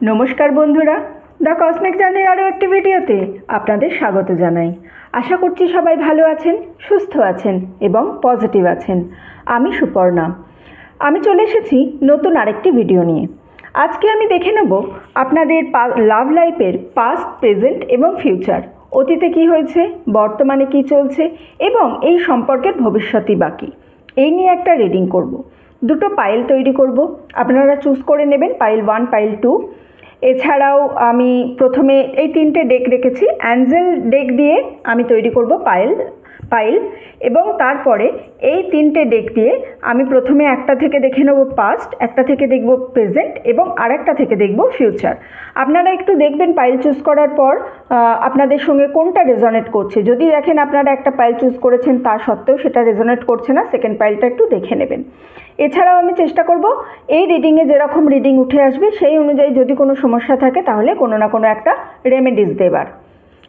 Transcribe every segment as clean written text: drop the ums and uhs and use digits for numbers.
नमस्कार बंधुरा the cosmic जार्निर आरो एकटी भिडियोते आपनादेर स्वागत जानाई। आशा करछि सबाई भालो आछेन, सुस्थ आछेन एबं पजिटिव आछेन। आमी सुपर्णा, आमी चले एसेछि नतून आरेकटी भिडियो निये। आजके आमी देखे नेब आपनादेर लाभ लाइफेर पास्ट, प्रेजेंट एबं फिउचार, अतीते कि हयेछे, बर्तमाने कि चलछे एबं एई सम्पर्केर भविष्यतई बा कि, एई निये एकटा रिडिंग करब। दुटो पाइल तैरी करब, आपनारा चूज करे नेबेन पाइल 1 पाइल 2। एछाड़ाओ आमी प्रथमे এই তিনটে ডেক রেখেছি, অ্যাঞ্জেল ডেক দিয়ে আমি তৈরি করব পাইল এবং তারপরে এই তিনটে ডেক দিয়ে আমি প্রথমে একটা থেকে দেখে নেব পাস্ট, একটা থেকে দেখব প্রেজেন্ট এবং আরেকটা থেকে দেখব ফিউচার। আপনারা একটু দেখবেন পাইল চুজ করার পর আপনাদের সঙ্গে কোনটা রেজোনেট করছে। যদি দেখেন আপনারা একটা পাইল চুজ করেছেন তা সত্ত্বেও সেটা রেজোনেট করছে না, সেকেন্ড পাইলটা একটু দেখে নেবেন। এছাড়াও আমি চেষ্টা করব এই রিডিংয়ে যেরকম রিডিং উঠে আসবে সেই অনুযায়ী যদি কোনো সমস্যা থাকে তাহলে কোনো না কোনো একটা রেমেডিস দেবার।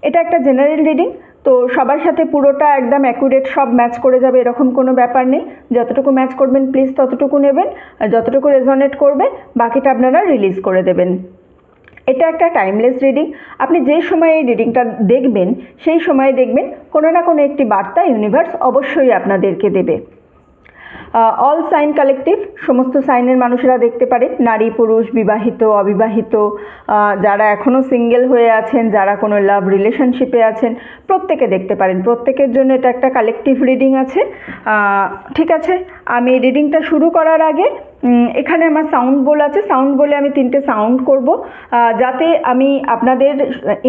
এটা একটা জেনারেল রিডিং, তো সবার সাথে পুরোটা একদম অ্যাকুরেট সব ম্যাচ করে যাবে এরকম কোনো ব্যাপার নেই। যতটুকু ম্যাচ করবেন প্লিজ ততটুকু নেবেন, আর যতটুকু রেজোনেট করবে বাকিটা আপনারা রিলিজ করে দেবেন। এটা একটা টাইমলেস রিডিং, আপনি যে সময় এই রিডিংটা দেখবেন সেই সময় দেখবেন কোনো না কোনো একটি বার্তা ইউনিভার্স অবশ্যই আপনাদেরকে দেবে। অল সাইন কালেকটিভ, সমস্ত সাইনের মানুষেরা দেখতে পারে, নারী পুরুষ, বিবাহিত অবিবাহিত, যারা এখনও সিঙ্গেল হয়ে আছেন, যারা কোনো লাভ রিলেশনশিপে আছেন, প্রত্যেকে দেখতে পারেন। প্রত্যেকের জন্য এটা একটা কালেকটিভ রিডিং আছে। ঠিক আছে, আমি রিডিংটা শুরু করার আগে এখানে আমার সাউন্ড বোল আছে, সাউন্ড বলে আমি 3টে সাউন্ড করব যাতে আমি আপনাদের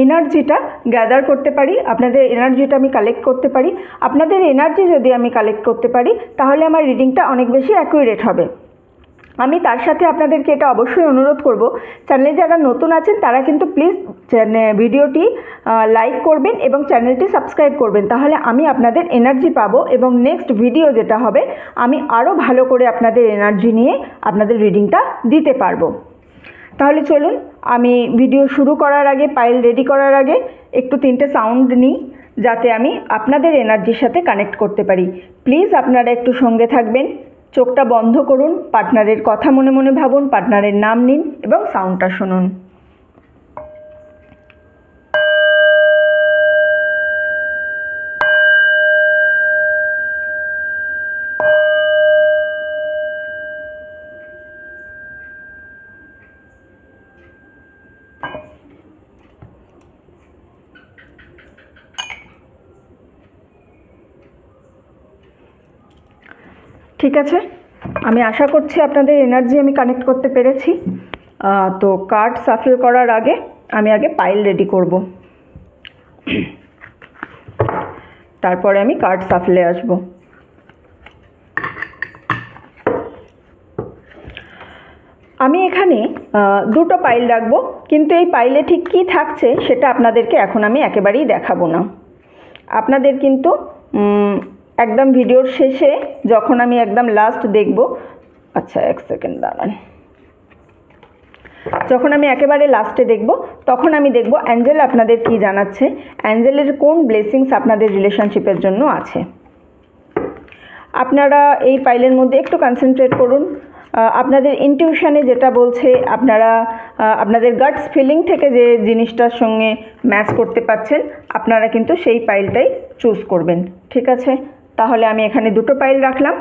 এনার্জিটা গ্যাদার করতে পারি, আপনাদের এনার্জিটা আমি কালেক্ট করতে পারি। আপনাদের এনার্জি যদি আমি কালেক্ট করতে পারি তাহলে আমার রিডিংটা অনেক বেশি অ্যাকুরেট হবে। আমি তার সাথে আপনাদেরকে এটা অবশ্যই অনুরোধ করব, চ্যানেলে যারা নতুন আছেন তারা কিন্তু প্লিজ ভিডিওটি লাইক করবেন এবং চ্যানেলটি সাবস্ক্রাইব করবেন, তাহলে আমি আপনাদের এনার্জি পাবো এবং নেক্সট ভিডিও যেটা হবে আমি আরও ভালো করে আপনাদের এনার্জি নিয়ে আপনাদের রিডিংটা দিতে পারবো। তাহলে চলুন আমি ভিডিও শুরু করার আগে, পাইল রেডি করার আগে একটু 3টে সাউন্ড নিই যাতে আমি আপনাদের এনার্জির সাথে কানেক্ট করতে পারি। প্লিজ আপনারা একটু সঙ্গে থাকবেন, চোখটা বন্ধ করুন, পার্টনারের কথা মনে মনে ভাবুন, পার্টনারের নাম নিন এবং সাউন্ডটা শুনুন। ঠিক আছে, আমি আশা করছি আপনাদের এনার্জি আমি কানেক্ট করতে পেরেছি। তো কার্ড সাফল করার আগে আমি আগে পাইল রেডি করব, তারপরে আমি কার্ড সাফলে আসব। আমি এখানে দুটো পাইল রাখবো, কিন্তু এই পাইলে ঠিক কী থাকছে সেটা আপনাদেরকে এখন আমি একেবারেই দেখাবো না। আপনাদের কিন্তু একদম ভিডিওর শেষে যখন আমি একদম লাস্ট দেখব, আচ্ছা এক সেকেন্ড দাঁড়ান, যখন আমি একেবারে লাস্টে দেখব তখন আমি দেখব অ্যাঞ্জেল আপনাদের কি জানাচ্ছে, অ্যাঞ্জেলের কোন ব্লেসিংস আপনাদের রিলেশনশিপের জন্য আছে। আপনারা এই পাইলের মধ্যে একটু কনসেন্ট্রেট করুন, আপনাদের ইনটিউশনে যেটা বলছে, আপনারা আপনাদের গাটস ফিলিং থেকে যে জিনিসটার সঙ্গে ম্যাচ করতে পারছেন আপনারা কিন্তু সেই পাইলটাই চুজ করবেন। ঠিক আছে, তাহলে আমি এখানে দুটো পাইল রাখলাম,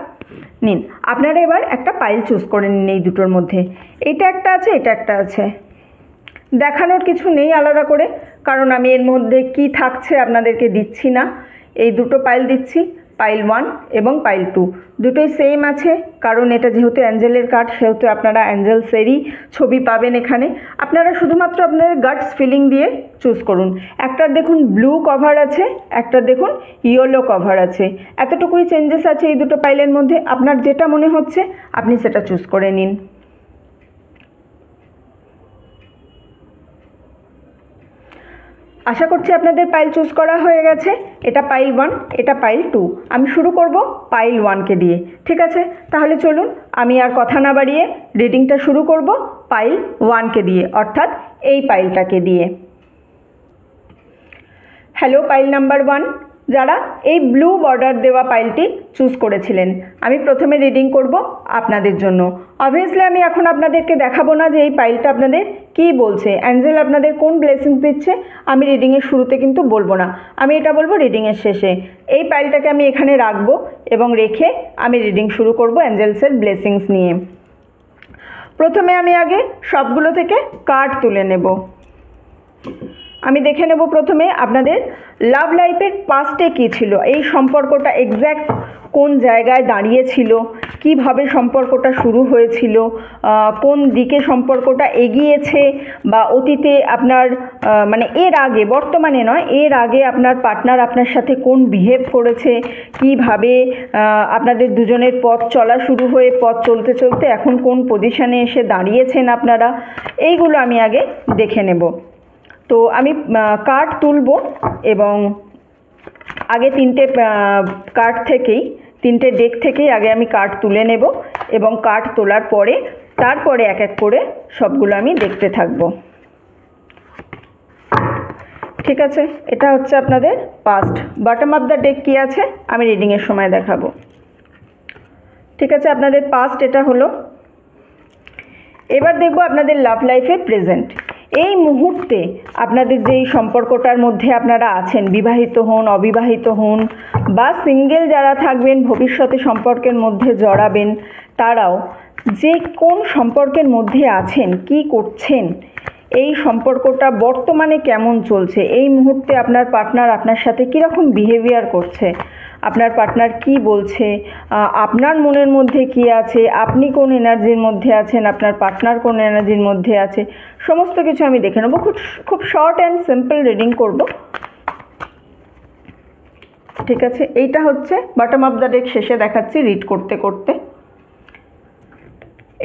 নিন। আপনারা এবার একটা পাইল চুজ করে নিন এই দুটোর মধ্যে। এটা একটা আছে, এটা একটা আছে, দেখানোর কিছু নেই আলাদা করে, কারণ আমি এর মধ্যে কি থাকছে আপনাদেরকে দিচ্ছি না। এই দুটো পাইল দিচ্ছি, পাইল 1 এবং পাইল 2, দুটোই সেম আছে, কারণ এটা যেহেতু অ্যাঞ্জেলের কার্ড সেহেতু আপনারা অ্যাঞ্জেলসেরই ছবি পাবেন এখানে। আপনারা শুধুমাত্র আপনাদের গাটস ফিলিং দিয়ে চুজ করুন। একটার দেখুন ব্লু কভার আছে, একটার দেখুন ইয়েলো কভার আছে, এতটুকুই চেঞ্জেস আছে এই দুটো পাইলের মধ্যে। আপনার যেটা মনে হচ্ছে আপনি সেটা চুজ করে নিন। আশা করছি আপনাদের পাইল চুজ করা হয়ে গেছে। এটা পাইল 1, এটা পাইল 2। আমি শুরু করব পাইল 1কে দিয়ে। ঠিক আছে, তাহলে চলুন আমি আর কথা না বাড়িয়ে রিডিংটা শুরু করব পাইল 1কে দিয়ে, অর্থাৎ এই পাইলটাকে দিয়ে। হ্যালো পাইল নাম্বার 1, যারা এই ব্লু বর্ডার দেওয়া পাইলটি চুজ করেছিলেন। আমি প্রথমে রিডিং করব আপনাদের জন্য। অবভিয়াসলি আমি এখন আপনাদেরকে দেখাবো না যে এই পাইলটা আপনাদের কি বলছে অ্যাঞ্জেল, আপনাদের কোন ব্লেসিংস দিচ্ছে আমি রিডিংয়ের শুরুতে কিন্তু বলবো না, আমি এটা বলবো রিডিংয়ের শেষে। এই পাইলটাকে আমি এখানে রাখবো এবং রেখে আমি রিডিং শুরু করব অ্যাঞ্জেলসের ব্লেসিংস নিয়ে। প্রথমে আমি আগে সবগুলো থেকে কার্ড তুলে নেব। আমি দেখে নেব প্রথমে আপনাদের লাভ লাইফের পাস্টে কী ছিল, এই সম্পর্কটা এক্স্যাক্ট কোন জায়গায় দাঁড়িয়েছিল, কিভাবে সম্পর্কটা শুরু হয়েছিল, কোন দিকে সম্পর্কটা এগিয়েছে, বা অতীতে আপনার মানে এর আগে, বর্তমানে নয়, এর আগে আপনার পার্টনার আপনার সাথে কোন বিহেভ করেছে, কিভাবে আপনাদের দুজনের পথ চলা শুরু হয়ে পথ চলতে চলতে এখন কোন পজিশনে এসে দাঁড়িয়েছেন আপনারা, এইগুলো আমি আগে দেখে নেব। তো আমি কার্ড তুলব এবং আগে তিনটে ডেক থেকেই আগে আমি কার্ড তুলে নেব এবং কার্ড তোলার পরে তারপরে এক এক করে সবগুলো আমি দেখতে থাকব। ঠিক আছে, এটা হচ্ছে আপনাদের past. Bottom of the deck কী আছে আমি রিডিংয়ের সময় দেখাবো। ঠিক আছে, আপনাদের পাস্ট এটা হলো। এবার দেখব আপনাদের লাভ লাইফের প্রেজেন্ট। এই মুহূর্তে আপনাদের যেই সম্পর্কটার মধ্যে আপনারা আছেন, বিবাহিত হন, অবিবাহিত হন, বা সিঙ্গেল যারা থাকবেন ভবিষ্যতে সম্পর্কের মধ্যে জড়াবেন, তারাও যে কোন সম্পর্কের মধ্যে আছেন, কি করছেন, এই সম্পর্কটা বর্তমানে কেমন চলছে, এই মুহূর্তে আপনার পার্টনার আপনার সাথে কীরকম বিহেভিয়ার করছে, আপনার পার্টনার কি বলছে, আপনার মনের মধ্যে কি আছে, আপনি কোন এনার্জির মধ্যে আছেন, আপনার পার্টনার কোন এনার্জির মধ্যে আছে, সমস্ত কিছু আমি দেখে নেব। খুব শর্ট অ্যান্ড সিম্পল রিডিং করব। ঠিক আছে, এইটা হচ্ছে বটম অফ দ্য ডেক, শেষে দেখাচ্ছি রিড করতে করতে।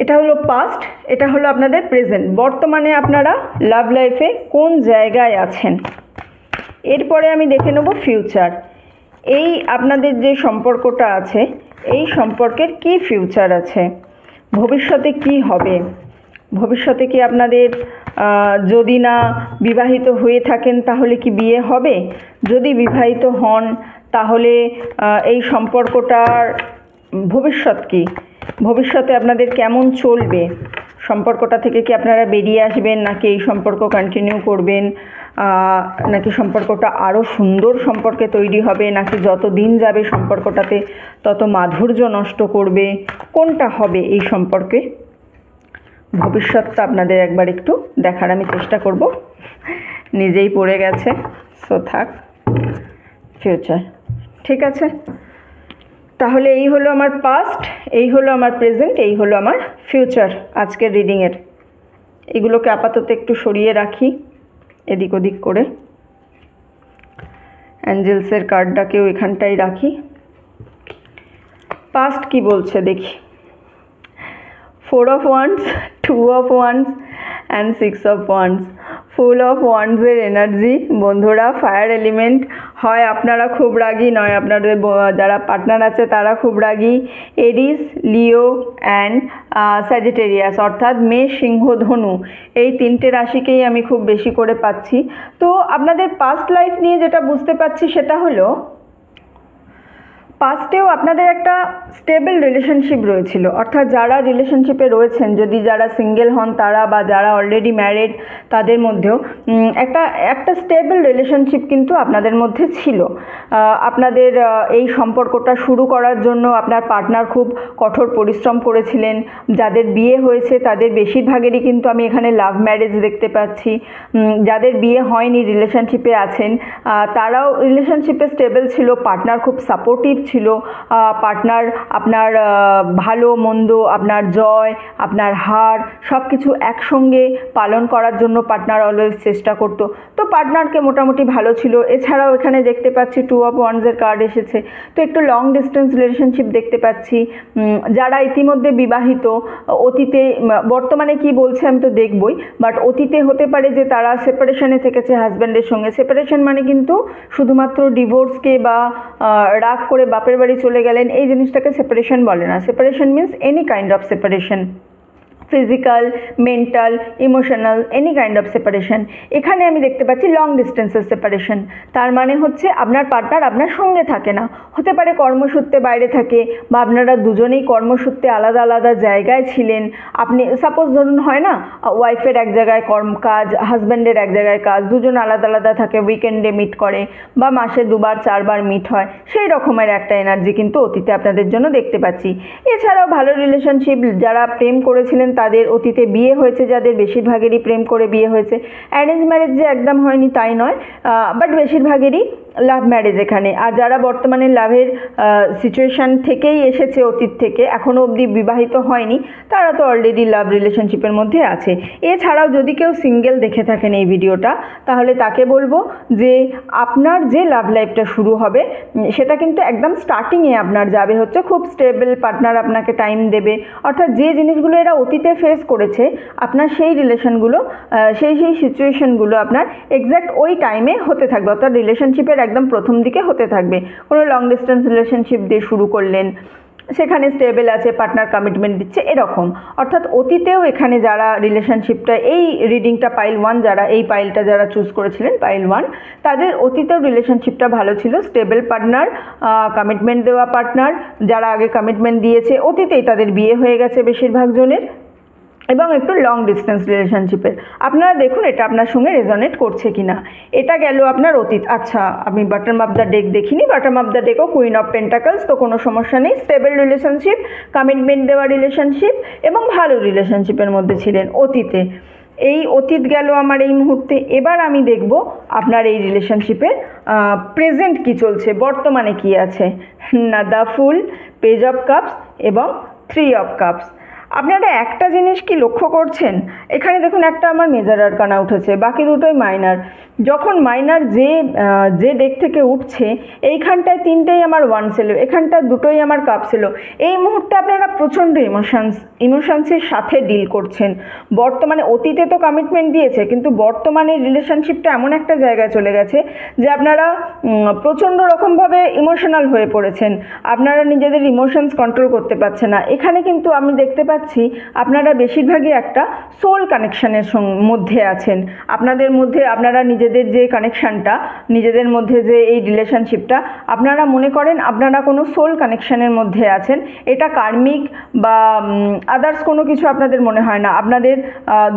এটা হলো পাস্ট, এটা হলো আপনাদের প্রেজেন্ট, বর্তমানে আপনারা লাভ লাইফে কোন জায়গায় আছেন। এরপরে আমি দেখে নেব ফিউচার। এই আপনাদের যে সম্পর্কটা আছে, এই সম্পর্কের কি ফিউচার আছে, ভবিষ্যতে কি হবে, ভবিষ্যতে কি আপনাদের যদি না বিবাহিত হয়ে থাকেন তাহলে কি বিয়ে হবে, যদি বিবাহিত হন তাহলে এই সম্পর্কটার ভবিষ্যৎ কি, ভবিষ্যতে আপনাদের কেমন চলবে, সম্পর্কটা থেকে কি আপনারা বেরিয়ে আসবেন, নাকি এই সম্পর্ক কন্টিনিউ করবেন, নাকি সম্পর্কটা আরও সুন্দর সম্পর্কে তৈরি হবে, নাকি যত দিন যাবে সম্পর্কটাতে তত মাধুর্য নষ্ট করবে, কোনটা হবে এই সম্পর্কে, ভবিষ্যৎটা আপনাদের একবার একটু দেখার আমি চেষ্টা করব। নিজেই পড়ে গেছে, সো থাক। ফিউচার, ঠিক আছে, তাহলে এই হলো আমার পাস্ট, এই হলো আমার প্রেজেন্ট, এই হলো আমার ফিউচার আজকের রিডিংয়ের। এগুলোকে আপাতত একটু সরিয়ে রাখি এদিক ওদিক করে, অ্যাঞ্জেলসের কার্ডটাকেও এখানটাই রাখি। পাস্ট কি বলছে দেখি। 4 of Wands, 2 of Wands and 6 of Wands, full of ওয়ান্ডসের এনার্জি। বন্ধুরা, ফায়ার এলিমেন্ট, হয় আপনারা খুব রাগী, নয় আপনাদের যারা পার্টনার আছে তারা খুব রাগী। এরিস, লিও অ্যান্ড স্যাজিটেরিয়াস, অর্থাৎ মেষ, সিংহ, ধনু, এই তিনটে রাশিকেই আমি খুব বেশি করে পাচ্ছি। তো আপনাদের পাস্ট লাইফ নিয়ে যেটা বুঝতে পারছি সেটা হলো পাস্টেও আপনাদের একটা স্টেবল রিলেশনশিপ রয়েছিল, অর্থাৎ যারা রিলেশনশিপে রয়েছেন, যদি যারা সিঙ্গেল হন তারা, বা যারা অলরেডি ম্যারিড তাদের মধ্যেও একটা স্টেবল রিলেশনশিপ কিন্তু আপনাদের মধ্যে ছিল। আপনাদের এই সম্পর্কটা শুরু করার জন্য আপনার পার্টনার খুব কঠোর পরিশ্রম করেছিলেন। যাদের বিয়ে হয়েছে তাদের বেশিরভাগেরই কিন্তু আমি এখানে লাভ ম্যারেজ দেখতে পাচ্ছি। যাদের বিয়ে হয়নি, রিলেশনশিপে আছেন, তারাও রিলেশনশিপে স্টেবল ছিল, পার্টনার খুব সাপোর্টিভ ছিল, পার্টনার আপনার ভালো মন্দ, আপনার জয়, আপনার হার সব কিছু একসঙ্গে পালন করার জন্য পার্টনার অলওয়েজ চেষ্টা করতো। তো পার্টনারকে মোটামুটি ভালো ছিল। এছাড়াও এখানে দেখতে পাচ্ছি 2 of Wands-এর কার্ড এসেছে, তো একটু লং ডিস্টেন্স রিলেশনশিপ দেখতে পাচ্ছি। যারা ইতিমধ্যে বিবাহিত, অতীতে, বর্তমানে কি বলছে আমি তো দেখবই, বাট অতীতে হতে পারে যে তারা সেপারেশনে থেকেছে হাজব্যান্ডের সঙ্গে। সেপারেশন মানে কিন্তু শুধুমাত্র ডিভোর্সকে বা রাগ করে বাপের বাড়ি চলে গেলেন, এই জিনিসটাকে সেপারেশন বলে না। Separation means any kind of separation, physical, mental, emotional, any kind of separation. এখানে আমি দেখতে পাচ্ছি লং ডিস্টেন্সের সেপারেশন। তার মানে হচ্ছে আপনার পার্টনার আপনার সঙ্গে থাকে না, হতে পারে কর্মসূত্রে বাইরে থাকে, বা আপনারা দুজনেই কর্মসূত্রে আলাদা আলাদা জায়গায় ছিলেন। আপনি সাপোজ ধরুন হয় না, ওয়াইফের এক জায়গায় কাজ, হাজব্যান্ডের এক জায়গায় কাজ, দুজন আলাদা আলাদা থাকে, উইকেন্ডে মিট করে বা মাসে 2-4বার মিট হয়, সেই রকমের একটা এনার্জি কিন্তু অতীতে আপনাদের জন্য দেখতে পাচ্ছি। এছাড়াও ভালো রিলেশনশিপ, যারা প্রেম করেছিলেন তাদের অতীতে বিয়ে হয়েছে, যাদের বেশিরভাগেরই প্রেম করে বিয়ে হয়েছে। অ্যারেঞ্জ ম্যারেজ যে একদম হয়নি তাই নয়, বাট বেশিরভাগেরই লাভ ম্যারেজ এখানে। আর যারা বর্তমানে লাভের সিচুয়েশান থেকেই এসেছে, অতীত থেকে এখনও অবধি বিবাহিত হয়নি, তারা তো অলরেডি লাভ রিলেশনশিপের মধ্যে আছে। এছাড়াও যদি কেউ সিঙ্গেল দেখে থাকেন এই ভিডিওটা, তাহলে তাকে বলবো যে আপনার যে লাভ লাইফটা শুরু হবে সেটা কিন্তু একদম স্টার্টিংয়ে আপনার যাবে হচ্ছে খুব স্টেবল পার্টনার আপনাকে টাইম দেবে। অর্থাৎ যে জিনিসগুলো এরা অতীতে ফেস করেছে, আপনার সেই রিলেশনগুলো, সেই সিচুয়েশনগুলো আপনার এক্স্যাক্ট ওই টাইমে হতে থাকবে, অর্থাৎ রিলেশনশিপের একদম প্রথম দিকে হতে থাকবে। কোনো লং ডিস্টেন্স রিলেশনশিপ দিয়ে শুরু করলেন, সেখানে স্টেবল আছে, পার্টনার কমিটমেন্ট দিচ্ছে, এরকম। অর্থাৎ অতীতেও এখানে যারা রিলেশনশিপটা, এই রিডিংটা পাইল 1, যারা এই পাইলটা যারা চুজ করেছিলেন পাইল 1, তাদের অতীতেও রিলেশনশিপটা ভালো ছিল, স্টেবল পার্টনার, কমিটমেন্ট দেওয়া পার্টনার। যারা আগে কমিটমেন্ট দিয়েছে অতীতেই তাদের বিয়ে হয়ে গেছে বেশিরভাগ জনের, এবং একটু লং ডিস্টেন্স রিলেশনশিপের। আপনারা দেখুন এটা আপনার সঙ্গে রেজনেট করছে কিনা। এটা গেল আপনার অতীত। আচ্ছা, আমি বটম অফ দ্য ডেক দেখিনি, বটম অফ দ্য ডেকও কুইন অফ পেন্টাকলস, তো কোনো সমস্যা নেই। স্টেবল রিলেশনশিপ, কমিটমেন্ট দেওয়া রিলেশনশিপ এবং ভালো রিলেশনশিপের মধ্যে ছিলেন অতীতে। এই অতীত গেল আমার এই মুহূর্তে। এবার আমি দেখব আপনার এই রিলেশনশিপের প্রেজেন্ট কি চলছে, বর্তমানে কি আছে। না, the full, page of cups এবং 3 অফ কাপস। আপনারা একটা জিনিস কি লক্ষ্য করছেন, এখানে দেখুন একটা আমার মেজর আরকানা উঠেছে, বাকি দুটোই মাইনার। যখন মাইনার যে ডেক থেকে উঠছে, এইখানটায় 3টেই আমার 1 ছিল, এখানটা 2টোই আমার কাপ ছিল। এই মুহূর্তে আপনারা প্রচণ্ড ইমোশনসের সাথে ডিল করছেন। বর্তমানে, অতীতে তো কমিটমেন্ট দিয়েছে, কিন্তু বর্তমানে রিলেশনশিপটা এমন একটা জায়গায় চলে গেছে যে আপনারা প্রচণ্ড রকমভাবে ইমোশনাল হয়ে পড়েছেন। আপনারা নিজেদের ইমোশনস কন্ট্রোল করতে পারছেন না। এখানে কিন্তু আমি দেখতে পাচ্ছি আপনারা বেশিরভাগই একটা সোল কানেকশানের মধ্যে আছেন। আপনাদের মধ্যে আপনারা নিজেদের যে কানেকশানটা, নিজেদের মধ্যে যে এই রিলেশনশিপটা, আপনারা মনে করেন আপনারা কোনো সোল কানেকশানের মধ্যে আছেন। এটা কার্মিক বা আদার্স কোনো কিছু আপনাদের মনে হয় না। আপনাদের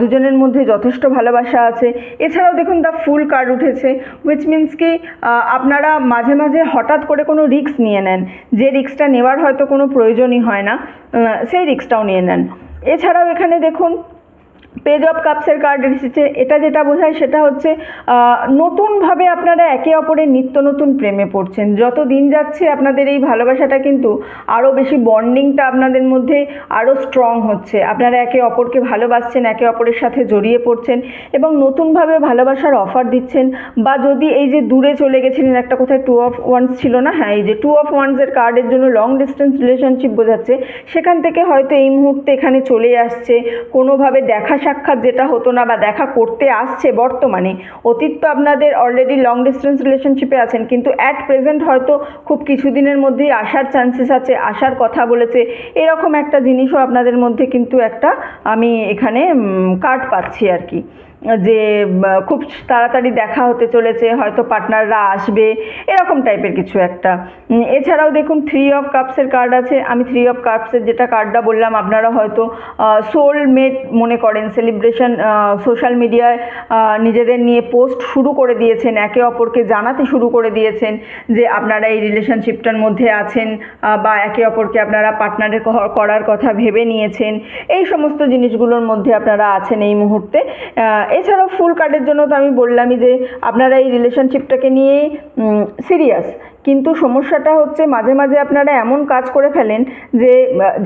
দুজনের মধ্যে যথেষ্ট ভালোবাসা আছে। এছাড়াও দেখুন দ্য ফুল কার্ড উঠেছে, হুইচ মিনস কি আপনারা মাঝে মাঝে হঠাৎ করে কোনো রিস্ক নিয়ে নেন, যে রিস্কটা নেওয়ার হয়তো কোনো প্রয়োজনই হয় না, সেই রিস্কটাও নিয়ে নেন। এছাড়াও এখানে দেখুন পেজ অফ কাপসের কার্ড এসেছে। এটা যেটা বোঝায় সেটা হচ্ছে নতুনভাবে আপনারা একে অপরের নিত্য নতুন প্রেমে পড়ছেন। যত দিন যাচ্ছে আপনাদের এই ভালোবাসাটা কিন্তু আরও বেশি, বন্ডিংটা আপনাদের মধ্যে আরও স্ট্রং হচ্ছে। আপনারা একে অপরকে ভালোবাসছেন, একে অপরের সাথে জড়িয়ে পড়ছেন এবং নতুনভাবে ভালোবাসার অফার দিচ্ছেন। বা যদি এই যে দূরে চলে গেছিলেন, একটা কোথায় 2 অফ ওয়ান্স ছিল না, হ্যাঁ এই যে 2 অফ ওয়ান্সের কার্ডের জন্য লং ডিস্টেন্স রিলেশনশিপ বোঝাচ্ছে, সেখান থেকে হয়তো এই মুহূর্তে এখানে চলে আসছে কোনোভাবে দেখা সাক্ষাৎ, যেটা হতো না বা দেখা করতে আসছে বর্তমানে। অতীত তো আপনাদের অলরেডি লং ডিস্টেন্স রিলেশনশিপে আছেন, কিন্তু অ্যাট প্রেজেন্ট হয়তো খুব কিছুদিনের মধ্যেই আসার চান্সেস আছে, আসার কথা বলেছে, এরকম একটা জিনিসও আপনাদের মধ্যে কিন্তু একটা আমি এখানে কার্ড পাচ্ছি আর কি, যে খুব তাড়াতাড়ি দেখা হতে চলেছে, হয়তো পার্টনাররা আসবে, এরকম টাইপের কিছু একটা। এছাড়াও দেখুন 3 অফ কাপসের কার্ড আছে। আমি 3 অফ কাপসের যেটা কার্ডটা বললাম, আপনারা হয়তো সোলমেট মনে করেন, সেলিব্রেশন, সোশ্যাল মিডিয়ায় নিজেদের নিয়ে পোস্ট শুরু করে দিয়েছেন, একে অপরকে জানাতে শুরু করে দিয়েছেন যে আপনারা এই রিলেশনশিপটার মধ্যে আছেন, বা একে অপরকে আপনারা পার্টনারের করার কথা ভেবে নিয়েছেন। এই সমস্ত জিনিসগুলোর মধ্যে আপনারা আছেন এই মুহূর্তে। এছাড়াও ফুল কার্ডের জন্য তো আমি বললামই যে আপনারা এই রিলেশনশিপটাকে নিয়ে সিরিয়াস, কিন্তু সমস্যাটা হচ্ছে মাঝে মাঝে আপনারা এমন কাজ করে ফেলেন যে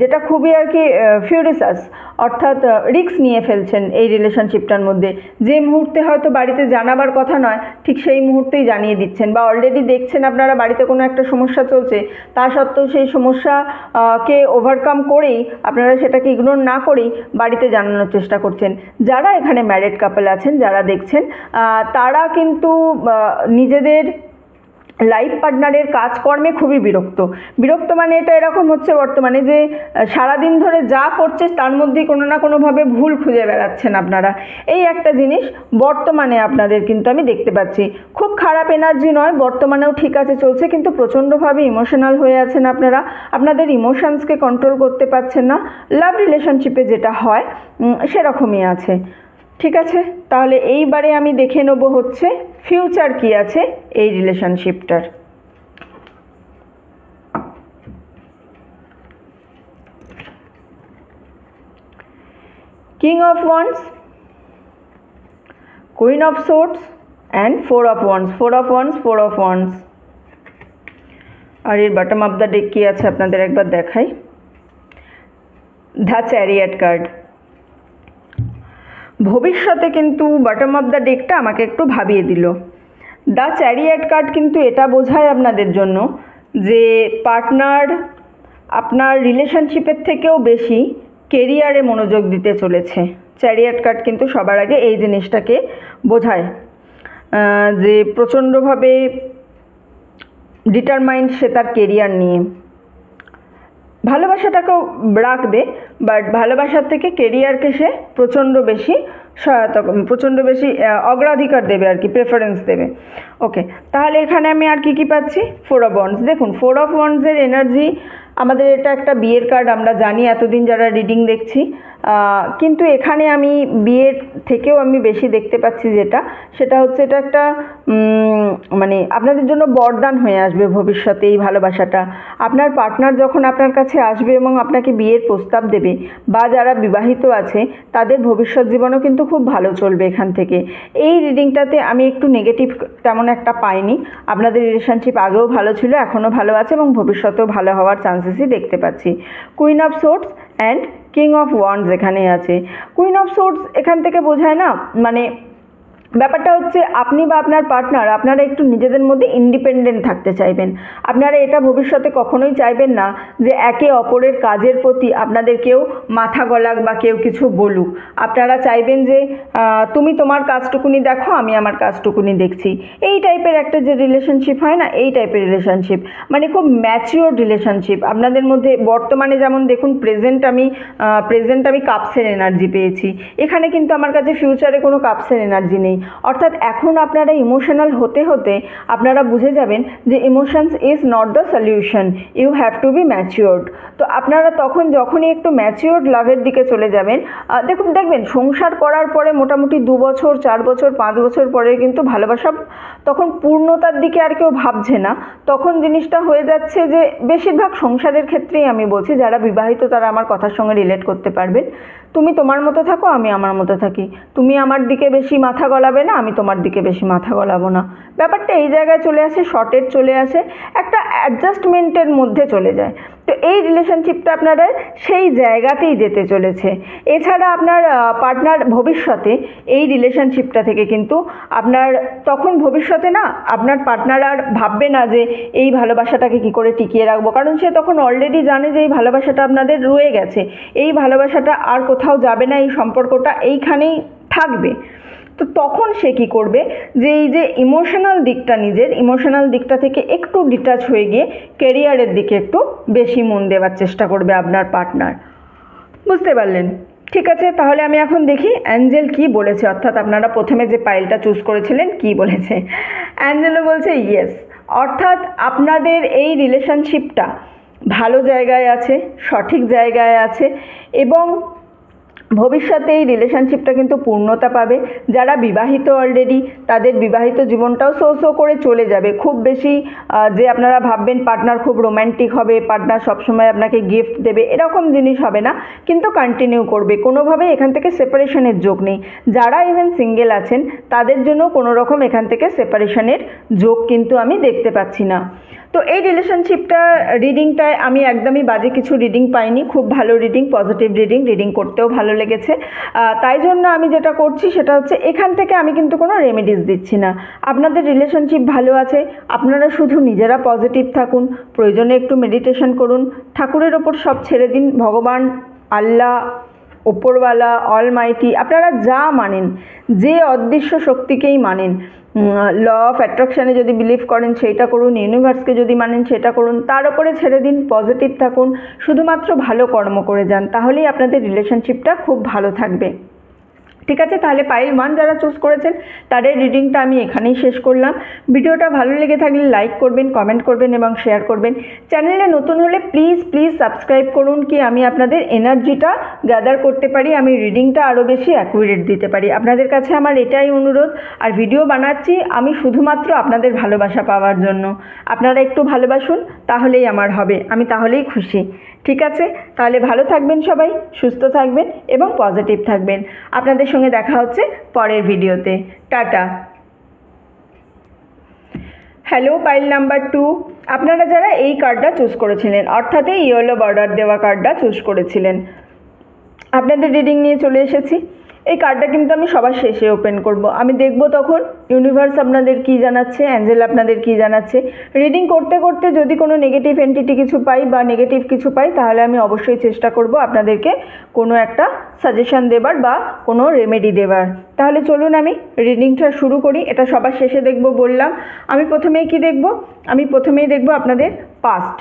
যেটা খুবই আর কি ফিউরিয়াস, অর্থাৎ রিস্ক নিয়ে ফেলছেন এই রিলেশনশিপটার মধ্যে। যে মুহূর্তে হয়তো বাড়িতে জানাবার কথা নয়, ঠিক সেই মুহূর্তেই জানিয়ে দিচ্ছেন, বা অলরেডি দেখছেন আপনারা বাড়িতে কোনো একটা সমস্যা চলছে, তা সত্ত্বেও সেই সমস্যাকে ওভারকাম করেই আপনারা সেটাকে ইগনোর না করেই বাড়িতে জানানোর চেষ্টা করছেন। যারা এখানে ম্যারিড কাপল আছেন, যারা দেখছেন, তারা কিন্তু নিজেদের লাইফ পার্টনারের কাজকর্মে খুবই বিরক্ত মানে এটা এরকম হচ্ছে বর্তমানে যে সারাদিন ধরে যা করছে তার মধ্যেই কোনো না কোনোভাবে ভুল খুঁজে বেড়াচ্ছেন আপনারা। এই একটা জিনিস বর্তমানে আপনাদের কিন্তু আমি দেখতে পাচ্ছি। খুব খারাপ এনার্জি নয়, বর্তমানেও ঠিক আছে চলছে, কিন্তু প্রচণ্ডভাবে ইমোশনাল হয়ে আছেন আপনারা। আপনাদের ইমোশনসকে কন্ট্রোল করতে পারছেন না। লাভ রিলেশনশিপে যেটা হয় সেরকমই আছে। ঠিক আছে, তাহলে এইবারে আমি দেখে নেব হচ্ছে ফিউচার কি আছে এই রিলেশনশিপটার। King of wands, queen of swords and four of wands. আর এর বটম অফ দ্য ডেক কি আছে আপনাদের একবার দেখাই। The chariot card. ভবিষ্যতে কিন্তু বটম অফ দ্য ডেকটা আমাকে একটু ভাবিয়ে দিল। দ্য চ্যারিয়ট কার্ড কিন্তু এটা বোঝায় আপনাদের জন্য যে পার্টনার আপনার রিলেশনশিপের থেকেও বেশি কেরিয়ারে মনোযোগ দিতে চলেছে। চ্যারিয়ট কার্ড কিন্তু সবার আগে এই জিনিসটাকে বোঝায় যে প্রচণ্ডভাবে ডিটারমাইন্ড সে তার কেরিয়ার নিয়ে। ভালোবাসাটাকেও রাখবে, বাট ভালোবাসার থেকে কেরিয়ারকে সে প্রচণ্ড বেশি অগ্রাধিকার দেবে আর কি, প্রেফারেন্স দেবে। ওকে, তাহলে এখানে আমি আর কি পাচ্ছি? Four of wands. দেখুন, ফোর অফ ওয়ান্ডসের এনার্জি, আমাদের এটা একটা বিয়ের কার্ড, আমরা জানি এতদিন যারা রিডিং দেখছি, কিন্তু এখানে আমি বিয়ের থেকেও আমি বেশি দেখতে পাচ্ছি সেটা হচ্ছে এটা একটা মানে আপনাদের জন্য বরদান হয়ে আসবে ভবিষ্যতে। এই ভালোবাসাটা আপনার পার্টনার যখন আপনার কাছে আসবে এবং আপনাকে বিয়ের প্রস্তাব দেবে, বা যারা বিবাহিত আছে তাদের ভবিষ্যৎ জীবনও কিন্তু খুব ভালো চলবে এখান থেকে। এই রিডিংটাতে আমি একটু নেগেটিভ তেমন একটা পাইনি। আপনাদের রিলেশনশিপ আগেও ভালো ছিল, এখনও ভালো আছে এবং ভবিষ্যতেও ভালো হওয়ার চান্সেসই দেখতে পাচ্ছি। Queen of swords and king of wands এখানে আছে। কুইন অফ সোর্ডস এখান থেকে বোঝায় না, মানে ব্যাপারটা হচ্ছে আপনি বা আপনার পার্টনার আপনারা একটু নিজেদের মধ্যে ইন্ডিপেন্ডেন্ট থাকতে চাইবেন। আপনারা এটা ভবিষ্যতে কখনোই চাইবেন না যে একে অপরের কাজের প্রতি আপনাদের কেউ মাথা গলাক বা কেউ কিছু বলুক। আপনারা চাইবেন যে তুমি তোমার কাজটুকুনি দেখো, আমি আমার কাজটুকুনি দেখছি। এই টাইপের একটা যে রিলেশনশিপ হয় না, এই টাইপের রিলেশনশিপ মানে খুব ম্যাচিওর রিলেশনশিপ আপনাদের মধ্যে। বর্তমানে যেমন দেখুন প্রেজেন্ট আমি কাপসের এনার্জি পেয়েছি, এখানে কিন্তু আমার কাছে ফিউচারে কোনো কাপসের এনার্জি নেই। অর্থাৎ এখন আপনারা ইমোশনাল হতে হতে আপনারা বুঝে যাবেন যে emotions is not the solution, you have to be matured. তো আপনারা তখন যখনই একটু ম্যাচিওর্ড লাভের দিকে চলে যাবেন, দেখবেন সংসার করার পরে মোটামুটি 2 বছর 4 বছর 5 বছর পরে কিন্তু ভালোবাসা তখন পূর্ণতার দিকে আর কেউ ভাবছে না। তখন জিনিসটা হয়ে যাচ্ছে যে বেশিরভাগ সংসারের ক্ষেত্রেই আমি বলছি, যারা বিবাহিত তারা আমার কথার সঙ্গে রিলেট করতে পারবেন। তুমি তোমার মতো থাকো, আমি আমার মতো থাকি। তুমি আমার দিকে বেশি মাথা গলাবে না, আমি তোমার দিকে বেশি মাথা গলাবো না। ব্যাপারটা এই জায়গায় চলে আসে, শর্টের চলে আসে, একটা অ্যাডজাস্টমেন্টের মধ্যে চলে যায়। তো এই রিলেশনশিপটা আপনারা সেই জায়গাতেই যেতে চলেছে। এছাড়া আপনার পার্টনার ভবিষ্যতে এই রিলেশনশিপটা থেকে কিন্তু আপনার তখন ভবিষ্যতে না আপনার পার্টনার আর ভাববে না যে এই ভালোবাসাটাকে কি করে টিকিয়ে রাখবো, কারণ সে তখন অলরেডি জানে যে এই ভালোবাসাটা আপনাদের রয়ে গেছে, এই ভালোবাসাটা আর কোথাও যাবে না, এই সম্পর্কটা এইখানেই থাকবে। তো তখন সে কী করবে, যে এই যে ইমোশনাল দিকটা, নিজের ইমোশনাল দিকটা থেকে একটু ডিটাচ হয়ে গিয়ে কেরিয়ারের দিকে একটু বেশি মন দেওয়ার চেষ্টা করবে আপনার পার্টনার। বুঝতে পারলেন? ঠিক আছে, তাহলে আমি এখন দেখি অ্যাঞ্জেল কি বলেছে, অর্থাৎ আপনারা প্রথমে যে পাইলটা চুজ করেছিলেন কি বলেছে। অ্যাঞ্জেলও বলছে ইয়েস, অর্থাৎ আপনাদের এই রিলেশনশিপটা ভালো জায়গায় আছে, সঠিক জায়গায় আছে এবং ভবিষ্যতে এই রিলেশনশিপটা কিন্তু পূর্ণতা পাবে। যারা বিবাহিত অলরেডি তাদের বিবাহিত জীবনটাও সো করে চলে যাবে। খুব বেশি যে আপনারা ভাববেন পার্টনার খুব রোম্যান্টিক হবে, পার্টনার সবসময় আপনাকে গিফট দেবে, এরকম জিনিস হবে না, কিন্তু কন্টিনিউ করবে। কোনোভাবেই এখান থেকে সেপারেশনের যোগ নেই। যারা ইভেন সিঙ্গেল আছেন তাদের জন্য কোনো রকম এখান থেকে সেপারেশনের যোগ কিন্তু আমি দেখতে পাচ্ছি না। তো এই রিলেশনশিপটা রিডিংটায় আমি একদমই বাজে কিছু রিডিং পাইনি, খুব ভালো রিডিং, পজিটিভ রিডিং করতেও ভালো লেগেছে। তাই জন্য আমি যেটা করছি সেটা হচ্ছে এখান থেকে আমি কিন্তু কোনো রেমেডিস দিচ্ছি না। আপনাদের রিলেশনশিপ ভালো আছে, আপনারা শুধু নিজেরা পজিটিভ থাকুন, প্রয়োজনে একটু মেডিটেশন করুন, ঠাকুরের ওপর সব ছেড়ে দিন, ভগবান, আল্লাহ, ওপরওয়ালা, অলমাইটি, আপনারা যা মানেন, যে অদৃশ্য শক্তিকেই মানেন, ল অফ অ্যাট্রাকশানে যদি বিলিভ করেন সেইটা করুন, ইউনিভার্সকে যদি মানেন সেটা করুন, তার উপরে ছেড়ে দিন, পজিটিভ থাকুন, শুধুমাত্র ভালো কর্ম করে যান, তাহলেই আপনাদের রিলেশনশিপটা খুব ভালো থাকবে। ঠিক আছে, তাহলে পাইল 1 যারা চুজ করেছেন তাদের রিডিংটা আমি এখানেই শেষ করলাম। ভিডিওটা ভালো লেগে থাকলে লাইক করবেন, কমেন্ট করবেন এবং শেয়ার করবেন। চ্যানেলে নতুন হলে প্লিজ সাবস্ক্রাইব করুন, কি আমি আপনাদের এনার্জিটা গ্যাদার করতে পারি, আমি রিডিংটা আরও বেশি অ্যাকুরেট দিতে পারি। আপনাদের কাছে আমার এটাই অনুরোধ। আর ভিডিও বানাচ্ছি আমি শুধুমাত্র আপনাদের ভালোবাসা পাওয়ার জন্য। আপনারা একটু ভালোবাসুন, তাহলেই আমার হবে, আমি তাহলেই খুশি। ঠিক আছে, তাহলে ভালো থাকবেন সবাই, সুস্থ থাকবেন এবং পজিটিভ থাকবেন। আপনাদের সঙ্গে দেখা হচ্ছে পরের ভিডিওতে। টাটা। হ্যালো পাইল নাম্বার 2, আপনারা যারা এই কার্ডটা চুজ করেছিলেন, অর্থাৎ এই ইয়েলো বর্ডার দেওয়া কার্ডটা চুজ করেছিলেন, আপনাদের রিডিং নিয়ে চলে এসেছি। এই কার্ডটা কিন্তু আমি সবার শেষে ওপেন করব। আমি দেখব তখন ইউনিভার্স আপনাদের কি জানাচ্ছে, অ্যাঞ্জেল আপনাদের কি জানাচ্ছে। রিডিং করতে করতে যদি কোনো নেগেটিভ এন্টিটি কিছু পাই বা নেগেটিভ কিছু পাই, তাহলে আমি অবশ্যই চেষ্টা করব আপনাদেরকে কোনো একটা সাজেশন দেবার বা কোনো রেমেডি দেবার। তাহলে চলুন আমি রিডিংটা শুরু করি। এটা সবার শেষে দেখব বললাম। আমি প্রথমেই কি দেখব? আমি প্রথমেই দেখব আপনাদের পাস্ট।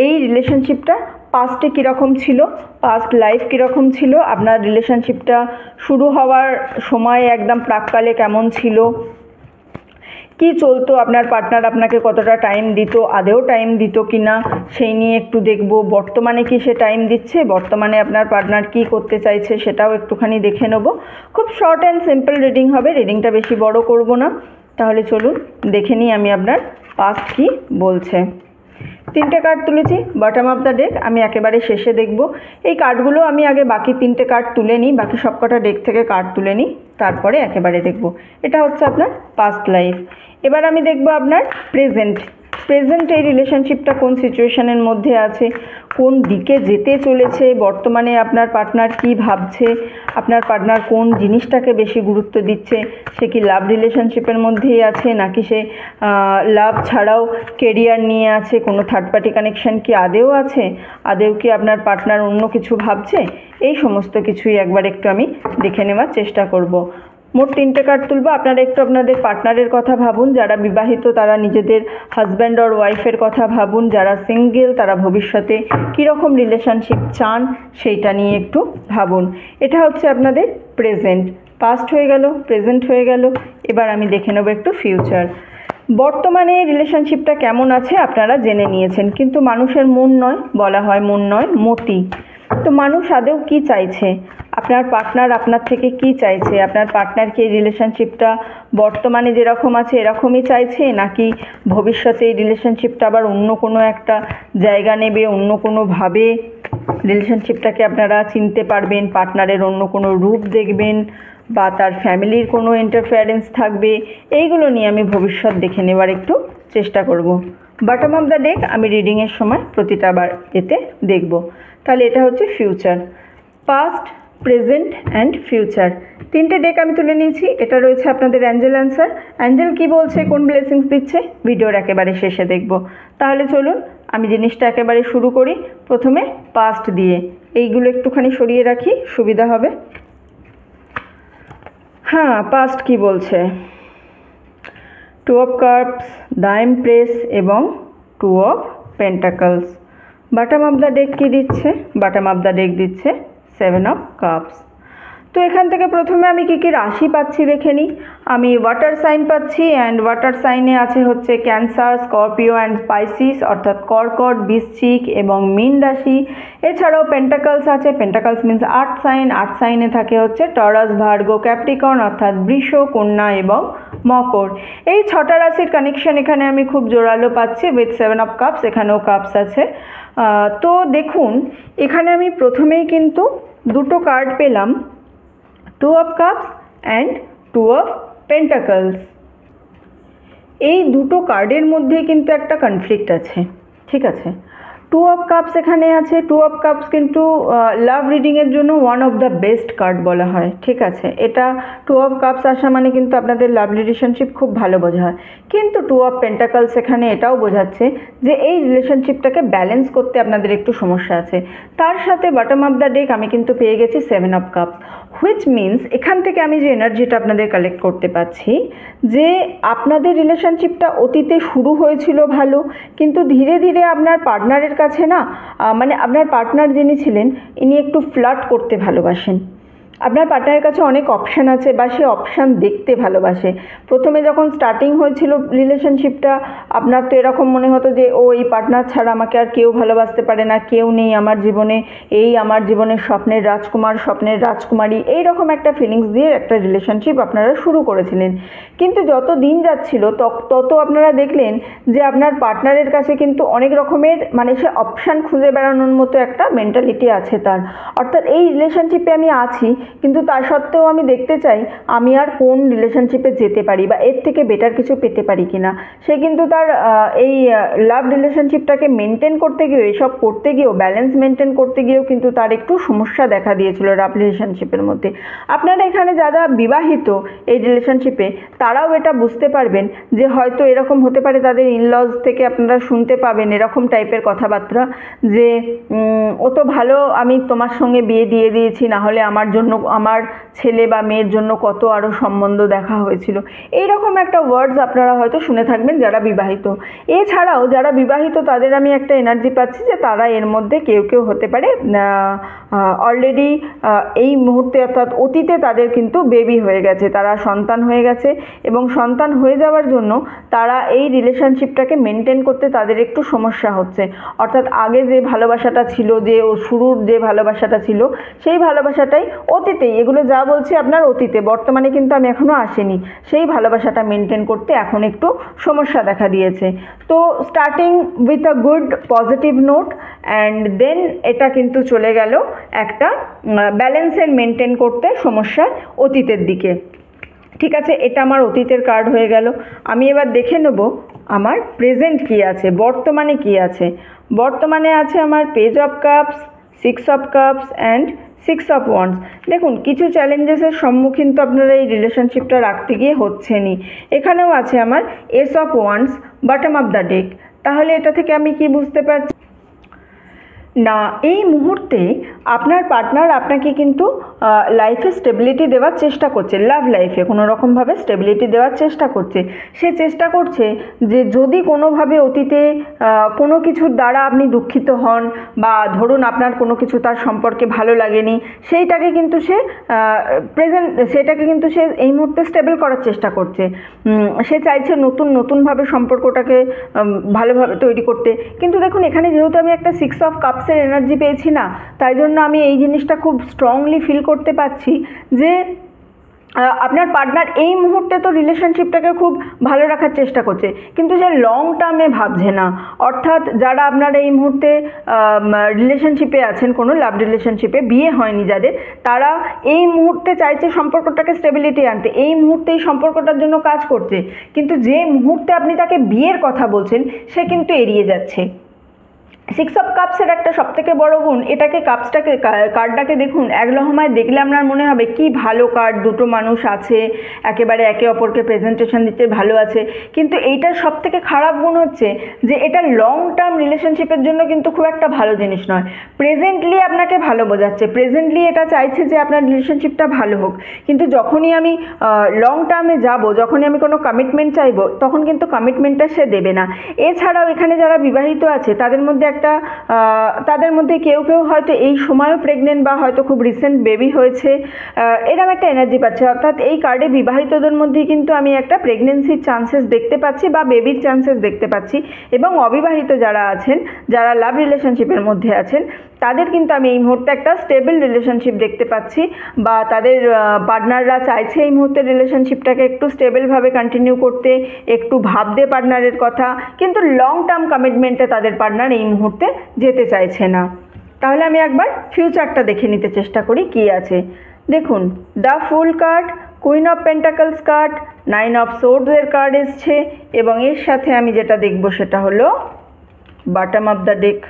এই রিলেশনশিপটা পাস্টে কীরকম ছিল, পাস্ট লাইফ কীরকম ছিল, আপনার রিলেশনশিপটা শুরু হওয়ার সময় একদম প্রাককালে কেমন ছিল, কি চলতো, আপনার পার্টনার আপনাকে কতটা টাইম দিত, আদেও টাইম দিত কি না, সেই নিয়ে একটু দেখব। বর্তমানে কি সে টাইম দিচ্ছে, বর্তমানে আপনার পার্টনার কি করতে চাইছে সেটাও একটুখানি দেখে নেব। খুব শর্ট অ্যান্ড সিম্পল রিডিং হবে, রিডিংটা বেশি বড় করব না। তাহলে চলুন দেখে নিই আমি আপনার পাস্ট কি বলছে। 3টে কার্ড তুলেছি বটম অফ দ্য ডেক, আমি একেবারে শেষে দেখব। এই কার্ডগুলো আমি আগে বাকি 3টে কার্ড তুলে নিই, বাকি সবকটা ডেক থেকে কার্ড তুলে নিই, তারপরে একেবারে দেখব। এটা হচ্ছে আপনার পাস্ট লাইফ। এবার আমি দেখব আপনার প্রেজেন্ট। এই রিলেশনশিপটা কোন সিচুয়েশনের মধ্যে আছে, কোন দিকে যেতে চলেছে, বর্তমানে আপনার পার্টনার কি ভাবছে, আপনার পার্টনার কোন জিনিসটাকে বেশি গুরুত্ব দিচ্ছে, সে কি লাভ রিলেশনশিপের মধ্যেই আছে নাকি সে লাভ ছাড়াও কেরিয়ার নিয়ে আছে, কোনো থার্ড পার্টি কানেকশন কি আদেও আছে, আদেও কি আপনার পার্টনার অন্য কিছু ভাবছে, এই সমস্ত কিছুই একবার একটু আমি দেখে নেওয়ার চেষ্টা করব। মোট 3টে কার্ড তুলব। আপনারা একটু আপনাদের পার্টনারের কথা ভাবুন, যারা বিবাহিত তারা নিজেদের হাজব্যান্ড আর ওয়াইফের কথা ভাবুন, যারা সিঙ্গেল তারা ভবিষ্যতে কীরকম রিলেশনশিপ চান সেইটা নিয়ে একটু ভাবুন। এটা হচ্ছে আপনাদের প্রেজেন্ট। পাস্ট হয়ে গেল, প্রেজেন্ট হয়ে গেল, এবার আমি দেখে নেব একটু ফিউচার। বর্তমানে রিলেশনশিপটা কেমন আছে আপনারা জেনে নিয়েছেন, কিন্তু মানুষের মন নয়, বলা হয় মন নয় মতি। তো মানুষ আদৌ কী চাইছে, আপনার পার্টনার আপনার থেকে কি চাইছে, আপনার পার্টনার কি এই রিলেশনশিপটা বর্তমানে যেরকম আছে এরকমই চাইছে, নাকি ভবিষ্যতে এই রিলেশনশিপটা আবার অন্য কোনো একটা জায়গা নেবে, অন্য কোনোভাবে রিলেশনশিপটাকে আপনারা চিনতে পারবেন, পার্টনারের অন্য কোনো রূপ দেখবেন বা তার ফ্যামিলির কোনো ইন্টারফেয়ারেন্স থাকবে, এইগুলো নিয়ে আমি ভবিষ্যৎ দেখে নেবার একটু চেষ্টা করব। বটম অফ দ্য ডেক আমি রিডিংয়ের সময় প্রতিটা বার এতে দেখব। তাহলে এটা হচ্ছে future, past, present and future. 3টে ডেক আমি তুলে নিয়েছি। এটা রয়েছে আপনাদের অ্যাঞ্জেল অ্যান্সার। অ্যাঞ্জেল কী বলছে, কোন ব্লেসিংস দিচ্ছে, ভিডিওর একেবারে শেষে দেখব। তাহলে চলুন আমি জিনিসটা একেবারে শুরু করি। প্রথমে পাস্ট দিয়ে, এইগুলো একটুখানি সরিয়ে রাখি, সুবিধা হবে। হ্যাঁ, পাস্ট কি বলছে, 2 অফ কাপস, দ্য এমপ্রেস এবং 2 of pentacles. Bottom of the deck কী দিচ্ছে, বটম অফ দ্য ডেক দিচ্ছে 7 অফ কাপস। তো এখান থেকে প্রথমে আমি কী কী রাশি পাচ্ছি দেখে নিই। আমি ওয়াটার সাইন পাচ্ছি, অ্যান্ড ওয়াটার সাইনে আছে হচ্ছে ক্যান্সার, স্করপিও অ্যান্ড স্পাইসিস, অর্থাৎ কর্কট, বৃশ্চিক এবং মীন রাশি। এছাড়াও পেন্টাকলস আছে, পেন্টাকলস মিন্স আর্থ সাইন, আর্থ সাইনে থাকে হচ্ছে টরাস, ভার্গো, ক্যাপ্রিকর্ন অর্থাৎ বৃষ, কন্যা এবং মকর। এই 6টা রাশির কানেকশন এখানে আমি খুব জোরালো পাচ্ছি উইথ 7 অফ কাপস, এখানেও কাপস আছে। তো দেখুন এখানে আমি প্রথমেই কিন্তু 2টো কার্ড পেলাম, 2 of cups and 2 of pentacles. এই 2টো কার্ডের মধ্যে কিন্তু একটা কনফ্লিক্ট আছে, ঠিক আছে। টু অফ কাপস এখানে আছে। টু অফ কাপস কিন্তু লাভ রিডিংয়ের জন্য one of the best card বলা হয়, ঠিক আছে। এটা টু অফ কাপস আসা মানে কিন্তু আপনাদের লাভ রিলেশনশিপ খুব ভালো বোঝা হয়। কিন্তু টু অফ পেন্টাকলস এখানে এটাও বোঝাচ্ছে যে এই রিলেশনশিপটাকে ব্যালেন্স করতে আপনাদের একটু সমস্যা আছে। তার সাথে বটম অফ দ্য ডেক আমি কিন্তু পেয়ে গেছি seven of cups, which means এখান থেকে আমি যে এনার্জিটা আপনাদের কালেক্ট করতে পারছি যে আপনাদের রিলেশনশিপটা অতীতে শুরু হয়েছিল ভালো, কিন্তু ধীরে ধীরে আপনার পার্টনারের কাছে না মানে আপনার পার্টনার যিনি ছিলেন ইনি একটু ফ্লার্ট করতে ভালোবাসেন। আপনার পার্টনারের কাছে অনেক অপশান আছে বা সে অপশান দেখতে ভালোবাসে। প্রথমে যখন স্টার্টিং হয়েছিল রিলেশনশিপটা আপনার তো এরকম মনে হতো যে ও এই পার্টনার ছাড়া আমাকে আর কেউ ভালোবাসতে পারে না, কেউ নেই আমার জীবনে, এই আমার জীবনের স্বপ্নের রাজকুমার, স্বপ্নের রাজকুমারী, এই রকম একটা ফিলিংস দিয়ে একটা রিলেশনশিপ আপনারা শুরু করেছিলেন। কিন্তু যত দিন যাচ্ছিল তত আপনারা দেখলেন যে আপনার পার্টনারের কাছে কিন্তু অনেক রকমের মানে সে অপশান খুঁজে বেড়ানোর মতো একটা মেন্টালিটি আছে তার। অর্থাৎ এই রিলেশনশিপে আমি আছি কিন্তু তা সত্ত্বেও আমি দেখতে চাই আমি আর কোন রিলেশনশিপে যেতে পারি বা এর থেকে বেটার কিছু পেতে পারি কিনা। সে কিন্তু তার এই লাভ রিলেশনশিপটাকে মেনটেন করতে গিয়েও, এসব করতে গিয়েও, ব্যালেন্স মেনটেন করতে গিয়েও কিন্তু তার একটু সমস্যা দেখা দিয়েছিল লাভ রিলেশনশিপের মধ্যে। আপনারা এখানে যারা বিবাহিত এই রিলেশনশিপে তারাও এটা বুঝতে পারবেন যে হয়তো এরকম হতে পারে তাদের ইনলজ থেকে আপনারা শুনতে পাবেন এরকম টাইপের কথাবার্তা যে ও তো ভালো, আমি তোমার সঙ্গে বিয়ে দিয়ে দিয়েছি, না হলে আমার জন্য, আমার ছেলে বা মেয়ের জন্য কত আরও সম্বন্ধ দেখা হয়েছিল, এইরকম একটা ওয়ার্ডস আপনারা হয়তো শুনে থাকবেন যারা বিবাহিত। এছাড়াও যারা বিবাহিত তাদের আমি একটা এনার্জি পাচ্ছি যে তারা এর মধ্যে কেউ কেউ হতে পারে অলরেডি এই মুহূর্তে অর্থাৎ অতীতে তাদের কিন্তু বেবি হয়ে গেছে, তারা সন্তান হয়ে গেছে এবং সন্তান হয়ে যাওয়ার জন্য তারা এই রিলেশনশিপটাকে মেনটেন করতে তাদের একটু সমস্যা হচ্ছে। অর্থাৎ আগে যে ভালোবাসাটা ছিল, যে ও শুরুর যে ভালোবাসাটা ছিল, সেই ভালোবাসাটাই অতীতেই, এগুলো যা বলছি আপনার অতীতে, বর্তমানে কিন্তু আমি এখনও আসিনি, সেই ভালোবাসাটা মেনটেন করতে এখন একটু সমস্যা দেখা দিয়েছে। তো starting with a good positive note and then এটা কিন্তু চলে গেল একটা ব্যালেন্সের মেনটেন করতে সমস্যা অতীতের দিকে। ঠিক আছে, এটা আমার অতীতের কার্ড হয়ে গেল। আমি এবার দেখে নেব আমার প্রেজেন্ট কী আছে, বর্তমানে কী আছে। বর্তমানে আছে আমার page of cups, six of cups and six of wands. দেখুন কিছু চ্যালেঞ্জেসের সম্মুখীন তো আপনারা এই রিলেশনশিপটা রাখতে গিয়ে হচ্ছেনই। এখানেও আছে আমার S of wands, bottom of the day. তাহলে এটা থেকে আমি কি বুঝতে পারছি না, এই মুহূর্তে আপনার পার্টনার আপনাকে কিন্তু লাইফে স্টেবিলিটি দেওয়ার চেষ্টা করছে, লাভ লাইফে কোনো রকমভাবে স্টেবিলিটি দেওয়ার চেষ্টা করছে। সে চেষ্টা করছে যে যদি কোনোভাবে অতীতে কোনো কিছুর দ্বারা আপনি দুঃখিত হন বা ধরুন আপনার কোনো কিছু তার সম্পর্কে ভালো লাগেনি, সেটাকে কিন্তু সে এই মুহূর্তে স্টেবল করার চেষ্টা করছে। সে চাইছে নতুনভাবে সম্পর্কটাকে ভালোভাবে তৈরি করতে। কিন্তু দেখুন এখানে যেহেতু আমি একটা সিক্স অফ কাপসের এনার্জি পেয়েছি না, তাই জন্য আমি এই জিনিসটা খুব স্ট্রংলি ফিল করতে পারছি যে আপনার পার্টনার এই মুহূর্তে তো রিলেশনশিপটাকে খুব ভালো রাখার চেষ্টা করছে, কিন্তু সে লং টার্মে ভাবছে না। অর্থাৎ যারা আপনারা এই মুহূর্তে রিলেশনশিপে আছেন, কোনো লাভ রিলেশনশিপে, বিয়ে হয়নি যাদের, তারা এই মুহূর্তে চাইছে সম্পর্কটাকে স্টেবিলিটি আনতে, এই মুহূর্তে এই সম্পর্কটার জন্য কাজ করছে। কিন্তু যে মুহূর্তে আপনি তাকে বিয়ের কথা বলছেন সে কিন্তু এড়িয়ে যাচ্ছে। সিক্স অফ কাপসের একটা সবথেকে বড় গুণ, এটাকে কার্ডটাকে দেখুন, এক লহমায় দেখলে আপনার মনে হবে কি ভালো কার্ড, দুটো মানুষ আছে একেবারে একে অপরকে প্রেজেন্টেশন দিতে ভালো আছে। কিন্তু এইটার সবথেকে খারাপ গুণ হচ্ছে যে এটা লং টার্ম রিলেশনশিপের জন্য কিন্তু খুব একটা ভালো জিনিস নয়। প্রেজেন্টলি আপনাকে ভালো বোঝাচ্ছে, প্রেজেন্টলি এটা চাইছে যে আপনার রিলেশনশিপটা ভালো হোক, কিন্তু যখনই আমি লং টার্মে যাব, যখনই আমি কোনো কমিটমেন্ট চাইবো, তখন কিন্তু কমিটমেন্টটা সে দেবে না। এছাড়াও এখানে যারা বিবাহিত আছে তাদের মধ্যে কেউ কেউ হয়তো এই সময়ও প্রেগনেন্ট বা হয়তো খুব রিসেন্ট বেবি হয়েছে, এরকম একটা এনার্জি পাচ্ছে। অর্থাৎ এই কার্ডে বিবাহিতদের মধ্যেই কিন্তু আমি একটা প্রেগনেন্সির চান্সেস দেখতে পাচ্ছি বা বেবির চান্সেস দেখতে পাচ্ছি। এবং অবিবাহিত যারা আছেন, যারা লাভ রিলেশনশিপের মধ্যে আছেন, তাদের কিন্তু আমি এই মুহূর্তে একটা স্টেবল রিলেশনশিপ দেখতে পাচ্ছি, বা তাদের পার্টনাররা চাইছে এই মুহূর্তে রিলেশনশিপটাকে একটু স্টেবলভাবে কন্টিনিউ করতে, একটু ভাবতে পার্টনারের কথা, কিন্তু লং টার্ম কমিটমেন্টে তাদের পার্টনার এই মুহূর্তে যেতে চাইছে না। তাহলে আমি একবার ফিউচারটা দেখে নিতে চেষ্টা করি কি আছে। দেখুন the fool card, queen of pentacles card, nine of সোর্ডসের কার্ড এসছে, এবং এর সাথে আমি যেটা দেখব সেটা হলো bottom of the deck,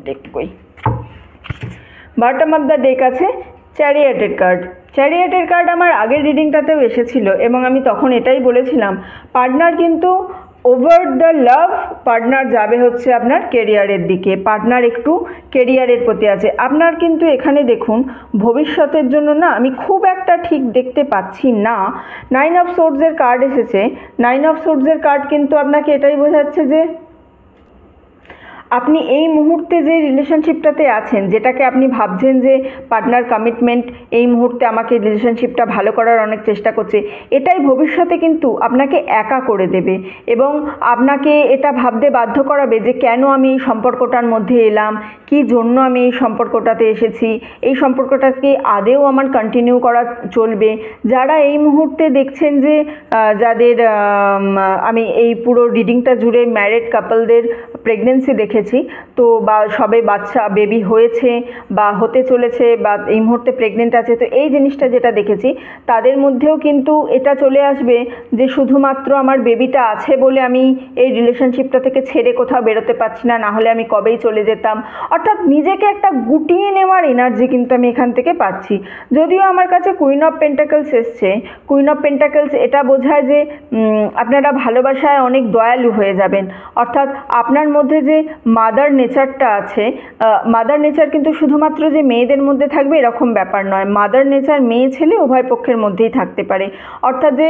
deck কই, বটম অফ দ্য ডেক আছে চ্যারিয়েটের কার্ড। চ্যারিয়েটের কার্ড আমার আগের রিডিংটাতেও এসেছিল এবং আমি তখন এটাই বলেছিলাম, পার্টনার কিন্তু ওভার দ্য লাভ, পার্টনার যাবে হচ্ছে আপনার কেরিয়ারের দিকে, পার্টনার একটু কেরিয়ারের প্রতি আছে আপনার। কিন্তু এখানে দেখুন ভবিষ্যতের জন্য না আমি খুব একটা ঠিক দেখতে পাচ্ছি না। 9 অফ সোর্ডসের কার্ড এসেছে। 9 অফ সোর্ডসের কার্ড কিন্তু আপনাকে এটাই বোঝাচ্ছে যে আপনি এই মুহূর্তে যে রিলেশনশিপটাতে আছেন, যেটাকে আপনি ভাবছেন যে পার্টনার কমিটমেন্ট, এই মুহূর্তে আমাকে রিলেশনশিপটা ভালো করার অনেক চেষ্টা করছে, এটাই ভবিষ্যতে কিন্তু আপনাকে একা করে দেবে এবং আপনাকে এটা ভাবতে বাধ্য করাবে যে কেন আমি এই সম্পর্কটার মধ্যে এলাম, কি জন্য আমি এই সম্পর্কটাতে এসেছি, এই সম্পর্কটাকে আদেও আমার কন্টিনিউ করা চলবে। যারা এই মুহূর্তে দেখছেন যে যাদের আমি এই পুরো রিডিংটা জুড়ে ম্যারিড কাপলদের প্রেগনেন্সি দেখেছি, তো বা সবে বাচ্চা বেবি হয়েছে বা হতে চলেছে বা এই মুহূর্তে প্রেগনেন্ট আছে, তো এই জিনিসটা যেটা দেখেছি তাদের মধ্যেও কিন্তু এটা চলে আসবে যে শুধুমাত্র আমার বেবিটা আছে বলে আমি এই রিলেশনশিপটা থেকে ছেড়ে কোথাও বেরোতে পারছি না, না হলে আমি কবেই চলে যেতাম। অর্থাৎ নিজেকে একটা গুটিয়ে নেওয়ার এনার্জি কিন্তু আমি এখান থেকে পাচ্ছি। যদিও আমার কাছে কুইন অফ পেন্টাকলস এসছে, কুইন অফ পেন্টাকলস এটা বোঝায় যে আপনারা ভালোবাসায় অনেক দয়ালু হয়ে যাবেন। অর্থাৎ আপনার মধ্যে যে মাদার নেচারটা আছে, মাদার নেচার কিন্তু শুধুমাত্র যে মেয়েদের মধ্যে থাকবে এরকম ব্যাপার নয়, মাদার নেচার মেয়ে ছেলে উভয় পক্ষের মধ্যেই থাকতে পারে। অর্থাৎ যে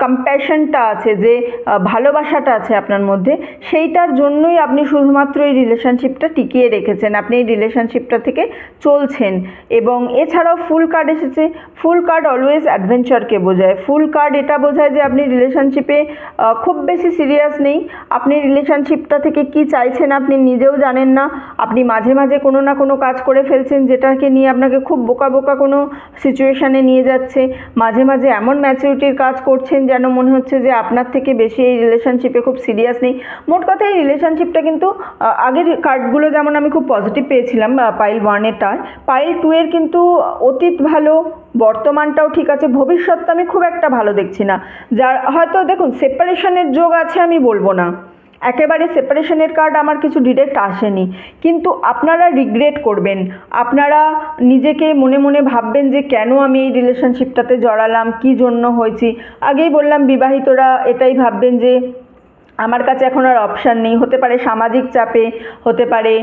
কম্প্যাশনটা আছে, যে ভালোবাসাটা আছে আপনার মধ্যে, সেইটার জন্যই আপনি শুধুমাত্র এই রিলেশনশিপটা টিকিয়ে রেখেছেন, আপনি এই রিলেশনশিপটা থেকে চলছেন। এবং এছাড়াও ফুল কার্ড এসেছে। ফুল কার্ড অলওয়েজ অ্যাডভেঞ্চারকে বোঝায়। ফুল কার্ড এটা বোঝায় যে আপনি রিলেশনশিপে খুব বেশি সিরিয়াস নেই, আপনি রিলেশনশিপটা থেকে কি চাইছেন আপনি নিজেও জানেন না, আপনি মাঝে মাঝে কোনো না কোনো কাজ করে ফেলছেন যেটাকে নিয়ে আপনাকে খুব বোকা বোকা কোনো সিচুয়েশানে নিয়ে যাচ্ছে, মাঝে মাঝে এমন ম্যাচুরিটির কাজ করছেন যেন মনে হচ্ছে যে আপনার থেকে বেশি এই রিলেশনশিপে খুব সিরিয়াস নেই। মোট কথা এই রিলেশনশিপটা কিন্তু আগের কার্ডগুলো যেমন আমি খুব পজিটিভ পেয়েছিলাম পাইল 1-এরটায়, পাইল 2-এর কিন্তু অতীত ভালো, বর্তমানটাও ঠিক আছে, ভবিষ্যৎটা আমি খুব একটা ভালো দেখছি না। যার হয়তো দেখুন সেপারেশনের যোগ আছে আমি বলবো না, একেবারে সেপারেশনের কার্ড আমার কিছু ডিরেক্ট আসেনি, কিন্তু আপনারা রিগ্রেট করবেন, আপনারা নিজেকে মনে মনে ভাববেন যে কেন আমি এই রিলেশনশিপটাতে জড়ালাম, কি জন্য হয়েছি। আগেই বললাম বিবাহিতরা এটাই ভাববেন যে আমার কাছে এখন আর অপশান নেই, হতে পারে সামাজিক চাপে, হতে পারে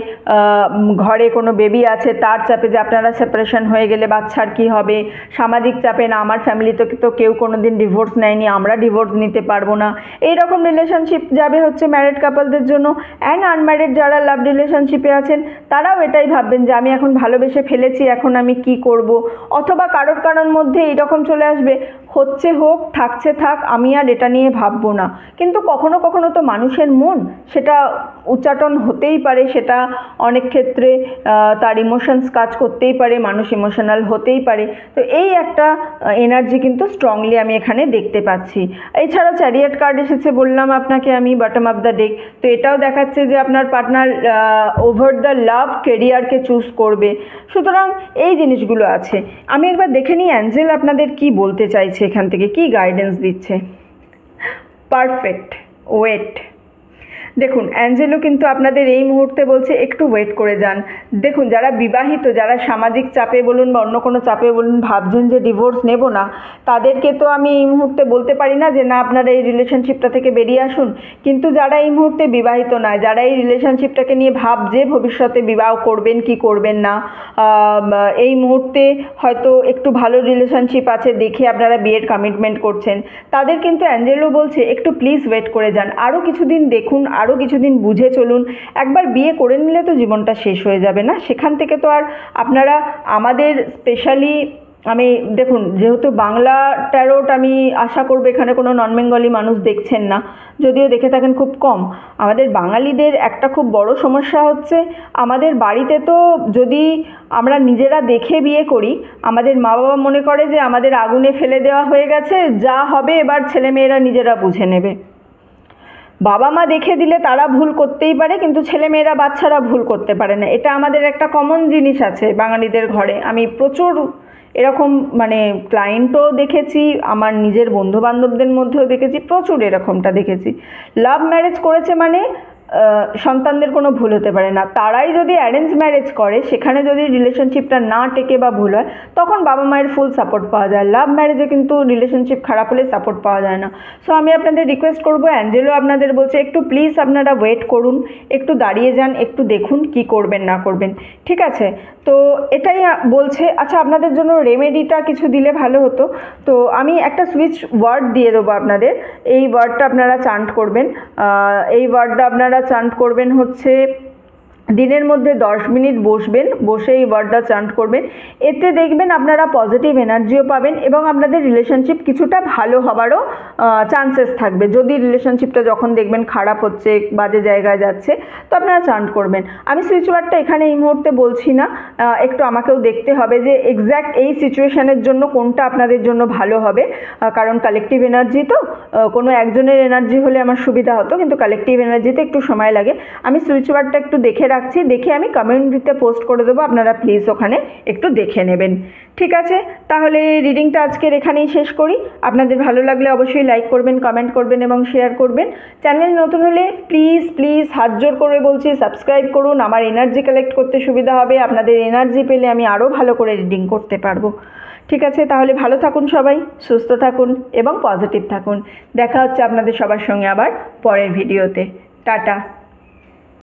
ঘরে কোনো বেবি আছে তার চাপে যে আপনারা সেপারেশন হয়ে গেলে বাচ্চার কী হবে, সামাজিক চাপে না আমার ফ্যামিলিতে তো কেউ কোনো দিন ডিভোর্স নেয়নি, আমরা ডিভোর্স নিতে পারবো না, এই রকম রিলেশনশিপ যাবে হচ্ছে ম্যারিড কাপলদের জন্য। অ্যান্ড আনম্যারিড যারা লাভ রিলেশনশিপে আছেন তারাও এটাই ভাববেন যে আমি এখন ভালোবেসে ফেলেছি, এখন আমি কি করব। অথবা কারোর মধ্যে এইরকম চলে আসবে, হচ্ছে হোক, থাকছে থাক, আমি আর এটা নিয়ে ভাববো না। কিন্তু কখনো কখনো তো মানুষের মন সেটা উচ্চাটন হতেই পারে, সেটা অনেক ক্ষেত্রে তার ইমোশনস কাজ করতেই পারে, মানুষ ইমোশনাল হতেই পারে। তো এই একটা এনার্জি কিন্তু স্ট্রংলি আমি এখানে দেখতে পাচ্ছি। এছাড়া চ্যারিয়েট কার্ড এসেছে বললাম আপনাকে আমি, বটম অফ দ্য ডেক, তো এটাও দেখাচ্ছে যে আপনার পার্টনার ওভার দ্য লাভ কেরিয়ারকে চুজ করবে। সুতরাং এই জিনিসগুলো আছে। আমি একবার দেখে নিই অ্যাঞ্জেল আপনাদের কি বলতে চাইছে, এখান থেকে কি গাইডেন্স দিচ্ছে। Perfect, wait. দেখুন অ্যাঞ্জেলো কিন্তু আপনাদের এই মুহূর্তে বলছে একটু ওয়েট করে যান। দেখুন যারা বিবাহিত, যারা সামাজিক চাপে বলুন বা অন্য কোনো চাপে বলুন ভাবছেন যে ডিভোর্স নেব না, তাদেরকে তো আমি এই মুহূর্তে বলতে পারি না যে না আপনারা এই রিলেশনশিপটা থেকে বেরিয়ে আসুন। কিন্তু যারা এই মুহূর্তে বিবাহিত নয়, যারা এই রিলেশনশিপটাকে নিয়ে ভাবছে ভবিষ্যতে বিবাহ করবেন কি করবেন না, এই মুহূর্তে হয়তো একটু ভালো রিলেশনশিপ আছে দেখে আপনারা বিয়ের কমিটমেন্ট করছেন, তাদের কিন্তু অ্যাঞ্জেলো বলছে একটু প্লিজ ওয়েট করে যান, আরও কিছুদিন দেখুন, আরও কিছুদিন বুঝে চলুন। একবার বিয়ে করে নিলে তো জীবনটা শেষ হয়ে যাবে না, সেখান থেকে তো আর আপনারা আমাদের স্পেশালি আমি দেখুন যেহেতু বাংলা ট্যারোট, আমি আশা করব এখানে কোনো নন বেঙ্গলি মানুষ দেখছেন না, যদিও দেখে থাকেন খুব কম। আমাদের বাঙালিদের একটা খুব বড় সমস্যা হচ্ছে আমাদের বাড়িতে তো যদি আমরা নিজেরা দেখে বিয়ে করি, আমাদের মা বাবা মনে করে যে আমাদের আগুনে ফেলে দেওয়া হয়ে গেছে, যা হবে এবার ছেলেমেয়েরা নিজেরা বুঝে নেবে। বাবা মা দেখে দিলে তারা ভুল করতেই পারে, কিন্তু ছেলেমেয়েরা বাচ্চারা ভুল করতে পারে না, এটা আমাদের একটা কমন জিনিস আছে বাঙালিদের ঘরে। আমি প্রচুর এরকম মানে ক্লায়েন্টও দেখেছি, আমার নিজের বন্ধুবান্ধবদের মধ্যেও দেখেছি, প্রচুর এরকমটা দেখেছি। লাভ ম্যারেজ করেছে মানে সন্তানদের কোনো ভুল হতে পারে না। তারাই যদি অ্যারেঞ্জ ম্যারেজ করে, সেখানে যদি রিলেশনশিপটা না টেকে বা ভুল হয়, তখন বাবা মায়ের ফুল সাপোর্ট পাওয়া যায়। লাভ ম্যারেজে কিন্তু রিলেশনশিপ খারাপ হলে সাপোর্ট পাওয়া যায় না। সো আমি আপনাদের রিকোয়েস্ট করবো, অ্যাঞ্জেলো আপনাদের বলছে একটু প্লিজ আপনারা ওয়েট করুন, একটু দাঁড়িয়ে যান, একটু দেখুন কি করবেন না করবেন, ঠিক আছে? তো এটাই বলছে। আচ্ছা, আপনাদের জন্য রেমেডিটা কিছু দিলে ভালো হতো। তো আমি একটা সুইচ ওয়ার্ড দিয়ে দেবো আপনাদের, এই ওয়ার্ডটা আপনারা চান্ট করবেন। এই ওয়ার্ডটা আপনারা চান্ট করবেন হচ্ছে, দিনের মধ্যে 10 মিনিট বসবেন, বসে এই ওয়ার্ডটা চান্ট করবেন। এতে দেখবেন আপনারা পজিটিভ এনার্জিও পাবেন এবং আপনাদের রিলেশনশিপ কিছুটা ভালো হবারও চান্সেস থাকবে। যদি রিলেশনশিপটা যখন দেখবেন খারাপ হচ্ছে, বাজে জায়গায় যাচ্ছে, তো আপনারা চান্ট করবেন। আমি সুইচ ওয়ার্ডটা এখানে এই মুহূর্তে বলছি না, একটু আমাকেও দেখতে হবে যে এক্স্যাক্ট এই সিচুয়েশানের জন্য কোনটা আপনাদের জন্য ভালো হবে। কারণ কালেকটিভ এনার্জি তো, কোনো একজনের এনার্জি হলে আমার সুবিধা হতো, কিন্তু কালেকটিভ এনার্জিতে একটু সময় লাগে। আমি সুইচ ওয়ার্ডটা একটু দেখে রাখছি, দেখে আমি কমিউনিটিতে পোস্ট করে দেবো, আপনারা প্লিজ ওখানে একটু দেখে নেবেন, ঠিক আছে? তাহলে রিডিংটা আজকের এখানেই শেষ করি। আপনাদের ভালো লাগলে অবশ্যই লাইক করবেন, কমেন্ট করবেন এবং শেয়ার করবেন। চ্যানেল নতুন হলে প্লিজ প্লিজ হাত জোর করে বলছি সাবস্ক্রাইব করুন, আমার এনার্জি কালেক্ট করতে সুবিধা হবে। আপনাদের এনার্জি পেলে আমি আরও ভালো করে রিডিং করতে পারবো, ঠিক আছে? তাহলে ভালো থাকুন সবাই, সুস্থ থাকুন এবং পজিটিভ থাকুন। দেখা হচ্ছে আপনাদের সবার সঙ্গে আবার পরের ভিডিওতে। টাটা।